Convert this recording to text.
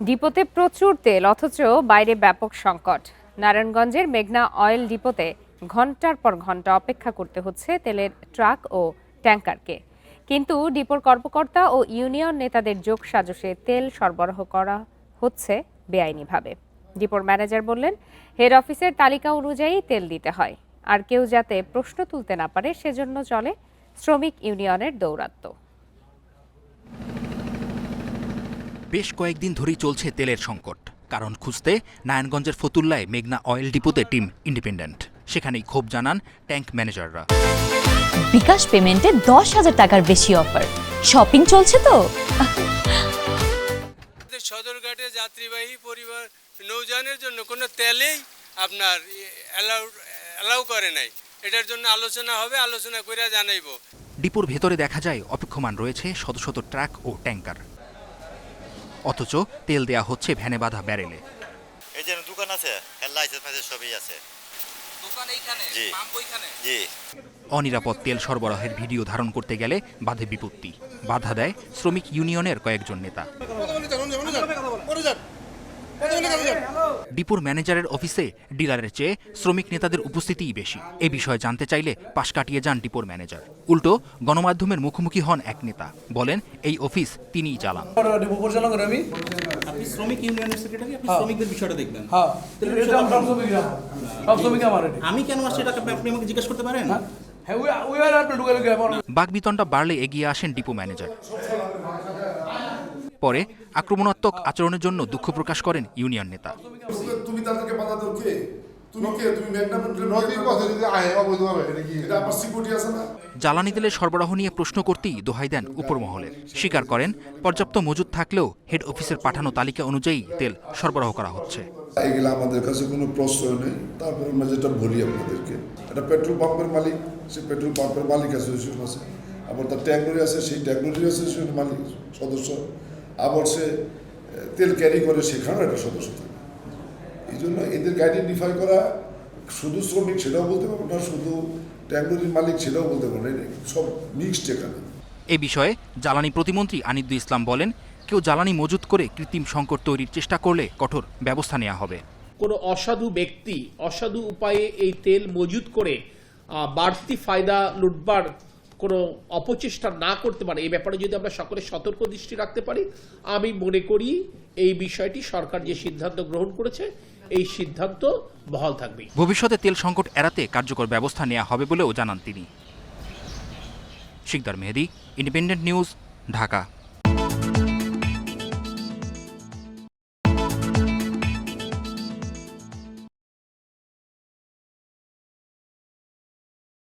ডিপোতে প্রচুর তেল অথচ বাইরে ব্যাপক সংকট। নারায়ণগঞ্জের মেঘনা অয়েল ডিপোতে ঘন্টার পর ঘন্টা অপেক্ষা করতে হচ্ছে তেলের ট্রাক ও ট্যাঙ্কারকে। কিন্তু ডিপোর কর্মকর্তা ও ইউনিয়ন নেতাদের যোগসাজশে তেল সরবরাহ করা হচ্ছে বেআইনিভাবে। ডিপোর ম্যানেজার বললেন, হেড অফিসের তালিকা অনুযায়ী তেল দিতে হয়, আর কেউ যাতে প্রশ্ন তুলতে না পারে সেজন্য চলে শ্রমিক ইউনিয়নের দৌরাত্ম্য। বেশ কয়েকদিন ধরেই চলছে তেলের সংকট। কারণ খুঁজতে নারায়ণগঞ্জের ফতুল্লায় মেঘনা অয়েল ডিপোতে টিম ইন্ডিপেন্ডেন্ট। সেখানেই ক্ষোভ জানান ট্যাঙ্ক ম্যানেজাররা। বিকাশ পেমেন্টে 10,000 টাকার বেশি অফার, শপিং চলছে তো। সদরঘাটে যাত্রীবাহী পরিবার নৌযানের জন্য কোনো তেলেই আপনার অ্যালাউ করে নাই। এটার জন্য আলোচনা হবে, আলোচনা করে জানাইব। ডিপোর ভেতরে দেখা যায় অপেক্ষমান রয়েছে শত শত ট্রাক ও ট্যাঙ্কার, অথচ তেল দেয়া হচ্ছে ভ্যানে বাঁধা ব্যারেলে। এই যে দোকান আছে, লাইসেন্স সবই আছে। দোকান এইখানে, পাম্প ওইখানে। জি। অনিরাপদ তেল সরবরাহের ভিডিও ধারণ করতে গেলে বাধে বিপত্তি। বাধা দেয় শ্রমিক ইউনিয়নের কয়েকজন নেতা। ডিপোর ম্যানেজারের অফিসে ডিলারের চেয়ে শ্রমিক নেতাদের উপস্থিতিই বেশি। এ বিষয়ে জানতে চাইলে পাশ কাটিয়ে যান ডিপোর ম্যানেজার। উল্টো গণমাধ্যমের মুখোমুখি হন এক নেতা, বলেন এই অফিস তিনিই চালান। আপনি শ্রমিক ইউনিয়নের সেক্রেটারি, আপনি শ্রমিকদের বিষয়টা দেখবেন। আমি কেন আসছি এটা আপনি আমাকে জিজ্ঞেস করতে পারেন। বাকবিতণ্ডা বাড়লে এগিয়ে আসেন ডিপো ম্যানেজার। পরে আক্রমণাত্মক আচরণের জন্য দুঃখ প্রকাশ করেন ইউনিয়ন নেতা। তুমি তাদেরকে বাধা দাও কে? তুমি কে? তুমি নদীর পথে যদি আয় অবৈধভাবে, এটা আমার সিকিউরিটি আছে না? জ্বালানি তেলের সরবরাহ নিয়ে প্রশ্ন করতেই দোহাই দেন উপরমহলের। স্বীকার করেন পর্যাপ্ত মজুদ থাকলেও হেড অফিসের পাঠানো তালিকা অনুযায়ী তেল সরবরাহ করা হচ্ছে। এগুলো আমাদের কাছে কোনো প্রশ্রয় নেই। তারপর আমরা যেটা বলি আপনাদেরকে, একটা পেট্রোল পাম্পের মালিক, সেই পেট্রোল পাম্পের মালিক অ্যাসোসিয়েশন আছে, আবার তার ট্যাঙ্করি আছে, সেই ট্যাঙ্করি অ্যাসোসিয়েশনের মালিক সদস্য, আবার সে তেল ক্যারি করে সেখানেও একটা সদস্য থাকে। এই জন্য এদেরকে আইডেন্টিফাই করা, শুধু শ্রমিক সেটাও বলতে পারবো না, শুধু ট্যাঙ্করির মালিক সেটাও বলতে পারবো না, সব মিক্সড এখানে। এ বিষয়ে জ্বালানি প্রতিমন্ত্রী আনিদুল ইসলাম বলেন, কেউ জ্বালানি মজুত করে কৃত্রিম সংকট তৈরির চেষ্টা করলে কঠোর ব্যবস্থা নেওয়া হবে। কোনো অসাধু ব্যক্তি অসাধু উপায়ে এই তেল মজুত করে বাড়তি ফায়দা লুটবার কোনো অপচেষ্টা না করতে পারে, এই ব্যাপারে যদি আমরা সকলে সতর্ক দৃষ্টি রাখতে পারি, আমি মনে করি এই বিষয়টি সরকার যে সিদ্ধান্ত গ্রহণ করেছে এই সিদ্ধান্ত বহাল থাকবে। ভবিষ্যতে তেল সংকট এড়াতে কার্যকর ব্যবস্থা নেওয়া হবে বলেও জানান তিনি। শিকদার মেহেদি, ইন্ডিপেন্ডেন্ট নিউজ, ঢাকা।